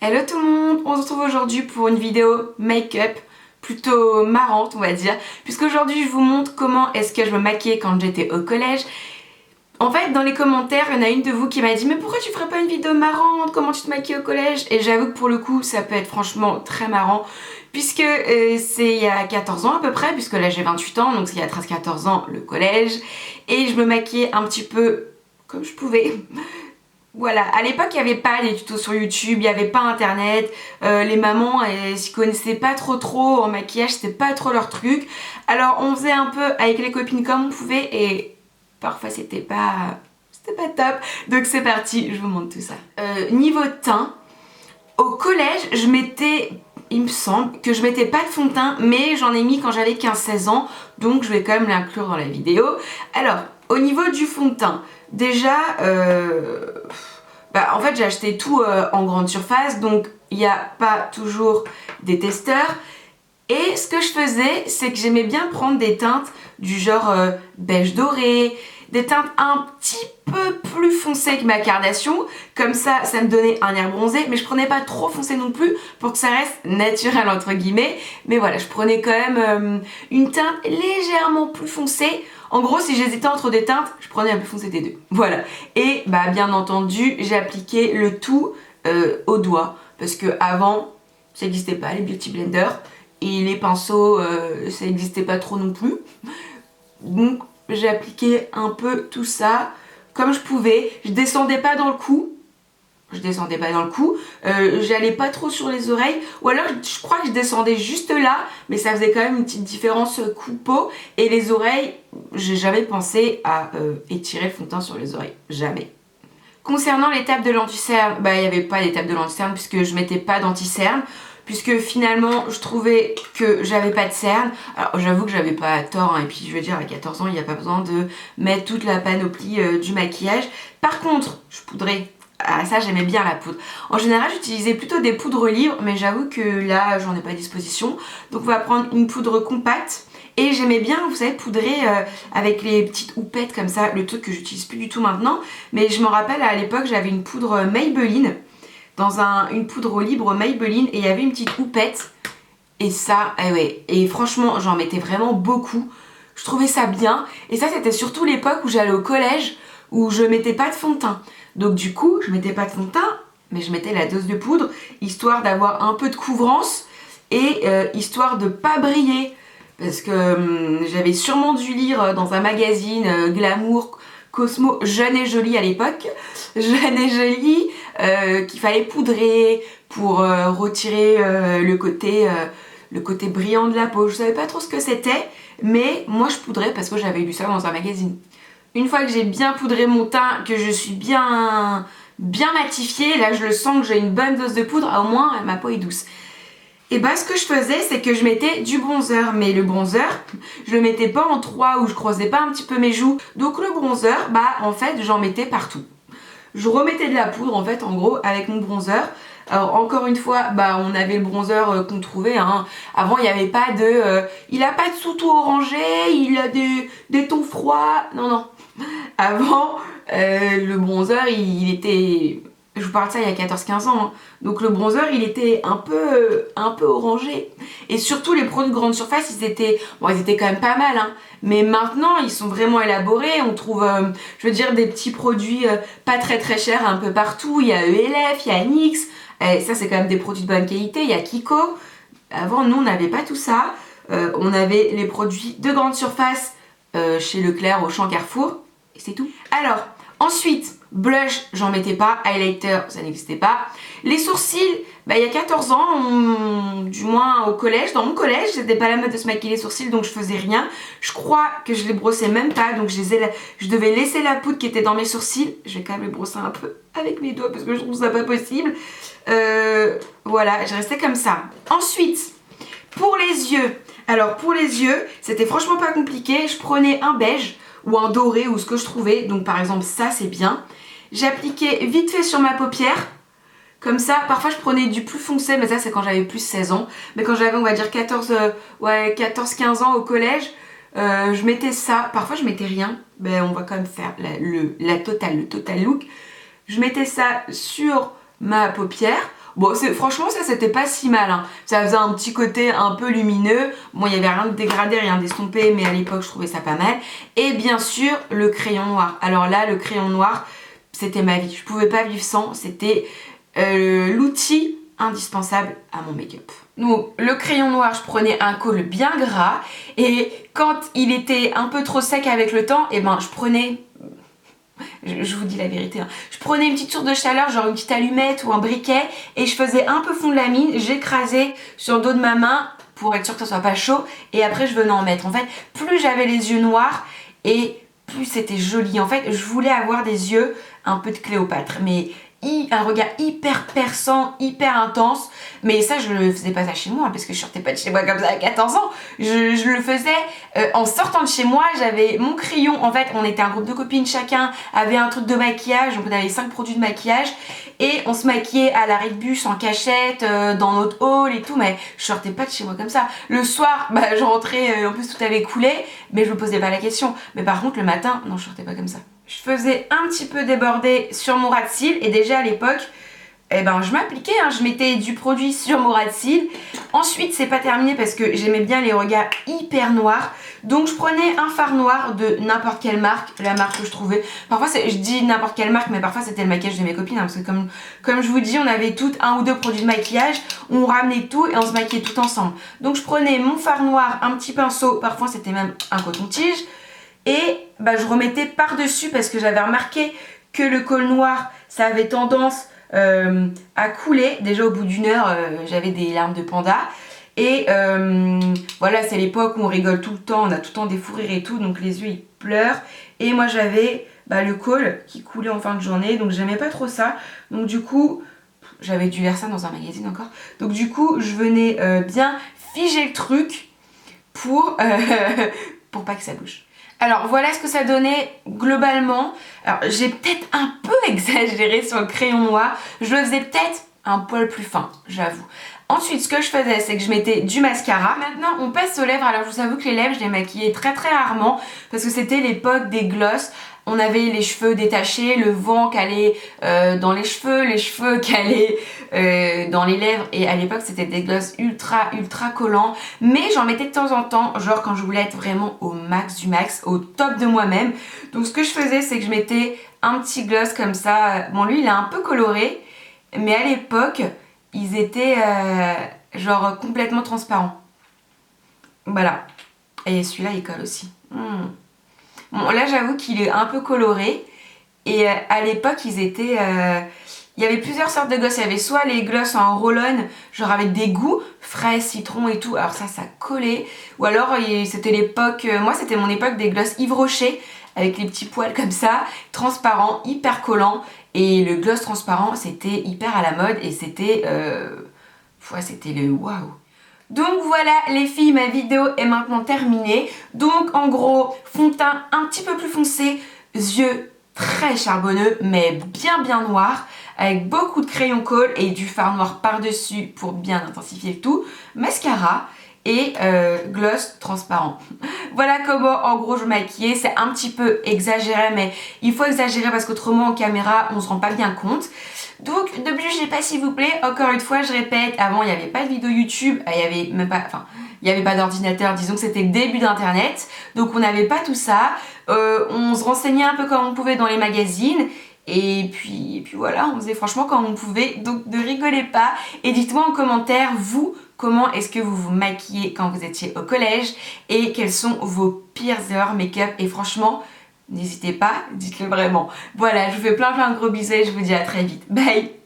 Hello tout le monde, on se retrouve aujourd'hui pour une vidéo make-up plutôt marrante on va dire, puisqu'aujourd'hui je vous montre comment est-ce que je me maquillais quand j'étais au collège. En fait dans les commentaires il y en a une de vous qui m'a dit mais pourquoi tu ferais pas une vidéo marrante, comment tu te maquilles au collège, et j'avoue que pour le coup ça peut être franchement très marrant puisque c'est il y a 14 ans à peu près, puisque là j'ai 28 ans donc c'est il y a 13-14 ans le collège, et je me maquillais un petit peu comme je pouvais. Voilà, à l'époque il n'y avait pas les tutos sur YouTube, il n'y avait pas internet, les mamans elles s'y connaissaient pas trop en maquillage, c'était pas trop leur truc. Alors on faisait un peu avec les copines comme on pouvait et parfois c'était pas top. Donc c'est parti, je vous montre tout ça. Niveau teint, au collège je mettais, il me semble que je mettais pas de fond de teint, mais j'en ai mis quand j'avais 15-16 ans, donc je vais quand même l'inclure dans la vidéo. Alors au niveau du fond de teint, déjà en fait j'ai acheté tout en grande surface, donc il n'y a pas toujours des testeurs. Et ce que je faisais, c'est que j'aimais bien prendre des teintes du genre beige doré, des teintes un petit peu plus foncées que ma carnation, comme ça me donnait un air bronzé, mais je prenais pas trop foncé non plus pour que ça reste naturel entre guillemets. Mais voilà, je prenais quand même une teinte légèrement plus foncée. En gros, si j'hésitais entre des teintes, je prenais la plus foncée des deux. Voilà. Et bien entendu, j'ai appliqué le tout au doigt, parce que avant ça n'existait pas, les beauty blenders. Et les pinceaux, ça n'existait pas trop non plus. Donc j'ai appliqué un peu tout ça comme je pouvais. Je descendais pas dans le cou. J'allais pas trop sur les oreilles. Ou alors je crois que je descendais juste là. Mais ça faisait quand même une petite différence cou-peau. Et les oreilles, j'ai jamais pensé à étirer le fond de teint sur les oreilles. Jamais. Concernant l'étape de l'anti-cerne, il n'y avait pas d'étape de l'anti-cerne puisque je mettais pas d'anti-cerne. Puisque finalement je trouvais que j'avais pas de cernes. Alors j'avoue que j'avais pas tort, hein, et puis je veux dire à 14 ans il n'y a pas besoin de mettre toute la panoplie du maquillage. Par contre je poudrais, ça j'aimais bien la poudre. En général j'utilisais plutôt des poudres libres, mais j'avoue que là j'en ai pas à disposition. Donc on va prendre une poudre compacte. Et j'aimais bien, vous savez, poudrer avec les petites houppettes comme ça, le truc que j'utilise plus du tout maintenant. Mais je me rappelle à l'époque j'avais une poudre Maybelline, dans une poudre libre Maybelline, et il y avait une petite houppette. Et ça, ouais, et franchement j'en mettais vraiment beaucoup. Je trouvais ça bien. Et ça c'était surtout l'époque où j'allais au collège, où je mettais pas de fond de teint. Donc du coup je mettais pas de fond de teint, mais je mettais la dose de poudre, histoire d'avoir un peu de couvrance et histoire de pas briller. Parce que j'avais sûrement dû lire dans un magazine Glamour, Cosmo, Jeune et Jolie à l'époque, Jeune et Jolie, qu'il fallait poudrer pour retirer le côté brillant de la peau. Je savais pas trop ce que c'était, mais moi je poudrais parce que j'avais lu ça dans un magazine. Une fois que j'ai bien poudré mon teint, que je suis bien matifiée, là je le sens que j'ai une bonne dose de poudre, au moins ma peau est douce. Et ce que je faisais, c'est que je mettais du bronzer, mais le bronzer, je le mettais pas en 3 ou je creusais pas un petit peu mes joues. Donc le bronzer, en fait, j'en mettais partout. Je remettais de la poudre, en fait, en gros, avec mon bronzer. Alors encore une fois, on avait le bronzer qu'on trouvait, hein. Avant, il n'y avait pas de... il a pas de sous-ton orangé, il a des tons froids. Non. Avant, le bronzer, il était... Je vous parle de ça il y a 14-15 ans, hein. Donc le bronzer il était un peu orangé. Et surtout les produits de grande surface ils étaient quand même pas mal, hein. Mais maintenant ils sont vraiment élaborés. On trouve je veux dire des petits produits pas très chers un peu partout. Il y a ELF, il y a NYX, et ça c'est quand même des produits de bonne qualité. Il y a Kiko. Avant nous on n'avait pas tout ça. On avait les produits de grande surface chez Leclerc, Auchan, Carrefour, et c'est tout. Alors ensuite, blush, j'en mettais pas. Highlighter, ça n'existait pas. Les sourcils, il y a 14 ans, du moins au collège, dans mon collège, c'était pas la mode de se maquiller les sourcils, donc je faisais rien. Je crois que je les brossais même pas, donc je devais laisser la poudre qui était dans mes sourcils. Je vais quand même les brosser un peu avec mes doigts parce que je trouve ça pas possible. Voilà, je restais comme ça. Ensuite, pour les yeux. Alors pour les yeux, c'était franchement pas compliqué. Je prenais un beige ou un doré ou ce que je trouvais, donc par exemple ça c'est bien. J'appliquais vite fait sur ma paupière, comme ça. Parfois je prenais du plus foncé, mais ça c'est quand j'avais plus 16 ans. Mais quand j'avais on va dire 14-15 ans au collège, je mettais ça. Parfois je mettais rien, on va quand même faire le total look. Je mettais ça sur ma paupière. Bon, franchement, ça c'était pas si mal, hein. Ça faisait un petit côté un peu lumineux. Bon, il y avait rien de dégradé, rien d'estompé, mais à l'époque, je trouvais ça pas mal. Et bien sûr, le crayon noir. Alors là, le crayon noir, c'était ma vie. Je pouvais pas vivre sans. C'était l'outil indispensable à mon make-up. Donc, le crayon noir, je prenais un col bien gras. Et quand il était un peu trop sec avec le temps, et ben, je prenais... Je vous dis la vérité, hein. Je prenais une petite source de chaleur, genre une petite allumette ou un briquet, et je faisais un peu fondre la mine, j'écrasais sur le dos de ma main pour être sûr que ça soit pas chaud, et après je venais en mettre. En fait, plus j'avais les yeux noirs et plus c'était joli. En fait, je voulais avoir des yeux un peu de Cléopâtre, mais un regard hyper perçant, hyper intense. Mais ça, je le faisais pas ça chez moi, parce que je sortais pas de chez moi comme ça à 14 ans. Je le faisais en sortant de chez moi. J'avais mon crayon. En fait, on était un groupe de copines, chacun avait un truc de maquillage. Donc on avait 5 produits de maquillage. Et on se maquillait à l'arrêt de bus, en cachette, dans notre hall et tout. Mais je sortais pas de chez moi comme ça. Le soir, bah, je rentrais, en plus tout avait coulé. Mais je me posais pas la question. Mais par contre, le matin, non, je sortais pas comme ça. Je faisais un petit peu déborder sur mon ras de cils. Et déjà à l'époque, eh ben, je m'appliquais, hein, je mettais du produit sur mon ras de cils. Ensuite, c'est pas terminé parce que j'aimais bien les regards hyper noirs. Donc je prenais un fard noir de n'importe quelle marque, la marque que je trouvais. Parfois, je dis n'importe quelle marque, mais parfois c'était le maquillage de mes copines. Hein, parce que comme je vous dis, on avait toutes un ou deux produits de maquillage. On ramenait tout et on se maquillait tout ensemble. Donc je prenais mon fard noir, un petit pinceau, parfois c'était même un coton-tige. Et bah, je remettais par-dessus parce que j'avais remarqué que le col noir, ça avait tendance à couler. Déjà au bout d'une heure, j'avais des larmes de panda. Et voilà, c'est l'époque où on rigole tout le temps, on a tout le temps des fous rires et tout, donc les yeux ils pleurent. Et moi j'avais le col qui coulait en fin de journée, donc j'aimais pas trop ça. Donc du coup, j'avais dû lire ça dans un magazine encore. Donc du coup, je venais bien figer le truc pour pas que ça bouge. Alors voilà ce que ça donnait globalement. Alors j'ai peut-être un peu exagéré sur le crayon noir. Je le faisais peut-être un poil plus fin, j'avoue. Ensuite, ce que je faisais, c'est que je mettais du mascara. Maintenant, on passe aux lèvres. Alors je vous avoue que les lèvres, je les maquillais très très rarement parce que c'était l'époque des glosses. On avait les cheveux détachés, le vent calé dans les cheveux calés dans les lèvres. Et à l'époque, c'était des glosses ultra collants. Mais j'en mettais de temps en temps, genre quand je voulais être vraiment au max du max, au top de moi-même. Donc ce que je faisais, c'est que je mettais un petit gloss comme ça. Bon, lui, il est un peu coloré. Mais à l'époque, ils étaient genre complètement transparents. Voilà. Et celui-là, il colle aussi. Bon, là, j'avoue qu'il est un peu coloré. Et à l'époque, ils étaient... il y avait plusieurs sortes de glosses. Il y avait soit les glosses en roll-on, genre avec des goûts, fraises, citron et tout. Alors ça collait. Ou alors, c'était l'époque... moi, c'était mon époque des glosses Yves Rocher, avec les petits poils comme ça, transparents, hyper collants. Et le gloss transparent, c'était hyper à la mode. Et c'était... c'était le waouh. Donc voilà les filles, ma vidéo est maintenant terminée. Donc en gros, fond de teint un petit peu plus foncé, yeux très charbonneux mais bien noirs, avec beaucoup de crayon colle et du fard noir par-dessus pour bien intensifier le tout, mascara et gloss transparent. Voilà comment en gros je maquillais. C'est un petit peu exagéré, mais il faut exagérer parce qu'autrement en caméra on se rend pas bien compte. Donc ne bougez pas s'il vous plaît. Encore une fois je répète, avant il n'y avait pas de vidéo YouTube, il n'y avait pas d'ordinateur, disons que c'était le début d'internet, donc on n'avait pas tout ça. On se renseignait un peu comme on pouvait dans les magazines. Et puis voilà, on faisait franchement comme on pouvait. Donc ne rigolez pas et dites-moi en commentaire, vous, comment est-ce que vous vous maquillez quand vous étiez au collège et quelles sont vos pires erreurs make-up. Et franchement, n'hésitez pas, dites-le vraiment. Voilà, je vous fais plein de gros bisous et je vous dis à très vite. Bye!